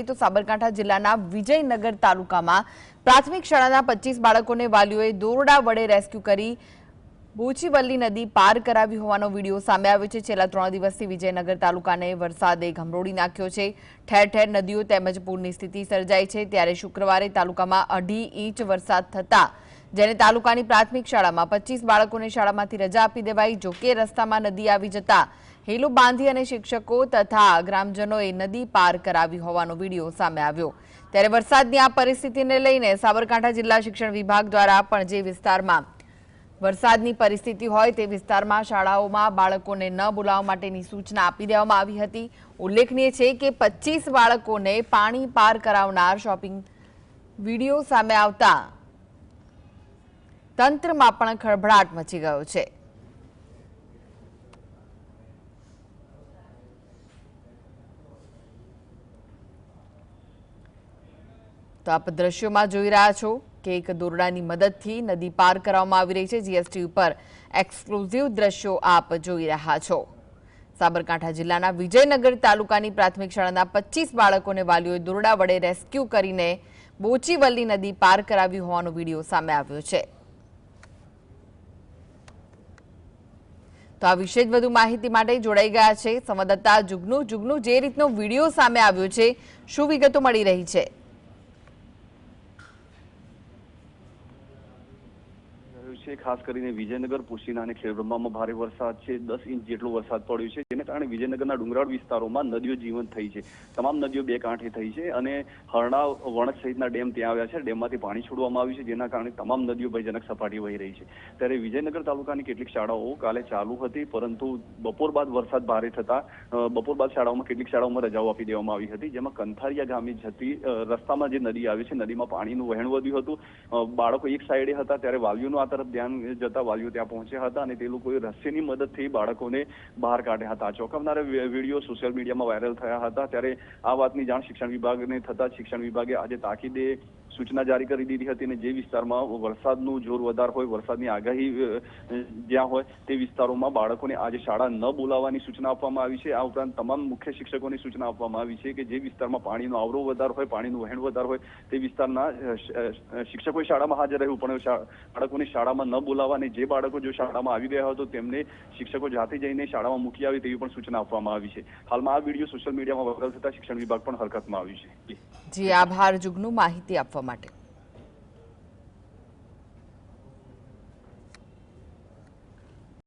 તો સાબરકાંઠા જિલ્લાના વિજયનગર તાલુકામાં પ્રાથમિક શાળાના 25 બાળકોને વાલીઓએ દોરડા વડે રેસ્ક્યુ કરી બોચીવલ્લી નદી પાર કરાવી હોવાનો વિડીયો સામે આવ્યો છે। છેલ્લા 3 દિવસથી વિજયનગર તાલુકાને વરસાદે ઘમરોડી નાખ્યો છે। ઠેર ઠેર નદીઓ તેમજ પૂરની સ્થિતિ સર્જાઈ છે। ત્યારે શુક્રવારે તાલુકામાં 2.5 ઇંચ વરસાદ થતા જેને તાલુકાની પ્રાથમિક શાળામાં 25 બાળકોને શાળામાંથી રજા આપી દેવાઈ। જોકે રસ્તામાં નદી આવી જતા હેલો બાંધી અને શિક્ષકો તથા ગ્રામજનોએ નદી પાર કરાવી હોવાનો વિડીયો સામે આવ્યો। ત્યારે વરસાદની આ પરિસ્થિતિને લઈને સાબરકાંઠા જિલ્લા શિક્ષણ વિભાગ દ્વારા પણ જે વિસ્તારમાં વરસાદની પરિસ્થિતિ હોય તે વિસ્તારમાં શાળાઓમાં બાળકોને ન બોલાવવા માટેની સૂચના આપી દેવામાં આવી હતી। ઉલ્લેખનીય છે કે 25 બાળકોને પાણી પાર કરાવનાર શોપિંગ વિડીયો સામે આવતા તંત્રમાં પણ ખળભળાટ મચી ગયો છે। તો આપ દ્રશ્યોમાં જોઈ રહ્યા છો કે એક દોરડાની મદદથી નદી પાર કરવામાં આવી રહી છે। જીએસટી ઉપર એક્સક્લુઝિવ દ્રશ્યો આપ જોઈ રહ્યા છો। સાબરકાંઠા જિલ્લાના વિજયનગર તાલુકાની પ્રાથમિક શાળાના 25 બાળકોને વાલીઓએ દોરડા વડે રેસ્ક્યુ કરીને બોચીવલ્લી નદી પાર કરાવી હોવાનો વિડીયો સામે આવ્યો છે। તો આ વિશે વધુ માહિતી માટે જોડાઈ ગયા છે સંવાદદાતા જુગનુ। જે રીતનો વિડીયો સામે આવ્યો છે, શું વિગતો મળી રહી છે? ખાસ કરીને વિજયનગર, પુશીના અને ખેડબ્રહ્મામાં ભારે વરસાદ છે। 10 ઇંચ જેટલો વરસાદ પડ્યો છે, જેને કારણે વિજયનગરના ડુંગરાળ વિસ્તારોમાં નદીઓ જીવંત થઈ છે। તમામ નદીઓ બે કાંઠે થઈ છે અને હરણા, વણજ સહિતના ડેમ ત્યાં આવ્યા છે। ડેમમાંથી પાણી છોડવામાં આવ્યું છે, જેના કારણે તમામ નદીઓ ભયજનક સપાટી વહી રહી છે। ત્યારે વિજયનગર તાલુકાની કેટલીક શાળાઓ કાલે ચાલુ હતી, પરંતુ બપોર બાદ વરસાદ ભારે થતા બપોર બાદ શાળાઓમાં કેટલીક શાળાઓમાં રજાઓ આપી દેવામાં આવી હતી, જેમાં કંથારિયા ગામે જતી રસ્તામાં જે નદી આવે છે, નદીમાં પાણીનું વહેણ વધ્યું હતું। બાળકો એક સાઈડે હતા ત્યારે વાલીઓનું આ તરફ ધ્યાન જતા વાલીઓ ત્યાં પહોંચ્યા હતા અને તે લોકોએ રસ્સીની મદદથી બાળકોને બહાર કાઢ્યા હતા। ચોંકાવનારા વિડીયો સોશિયલ મીડિયામાં વાયરલ થયા હતા। ત્યારે આ વાતની જાણ શિક્ષણ વિભાગને થતા શિક્ષણ વિભાગે આજે તાકીદે સૂચના જારી કરી દીધી હતી અને જે વિસ્તારમાં વરસાદનું જોર વધારે હોય, વરસાદની આગાહી જ્યાં હોય તે વિસ્તારોમાં બાળકોને આજે શાળા ન બોલાવવાની સૂચના આપવામાં આવી છે। આ ઉપરાંત તમામ મુખ્ય શિક્ષકોને સૂચના આપવામાં આવી છે કે જે વિસ્તારમાં પાણીનો આવરો વધારે હોય, પાણીનું વહેણ વધારે હોય તે વિસ્તારના શિક્ષકોએ શાળામાં હાજર રહેવું, પણ બાળકોને શાળામાં ન બોલાવવા અને જે બાળકો જો શાળામાં આવી ગયા હોય તો તેમને શિક્ષકો જાતે જઈને શાળામાં મૂકી આવે તેવી પણ સૂચના આપવામાં આવી છે। હાલમાં આ વિડીયો સોશિયલ મીડિયામાં વાયરલ થતા શિક્ષણ વિભાગ પણ હરકતમાં આવ્યું છે। જી આભાર જુગનુ માહિતી આપવા માટે।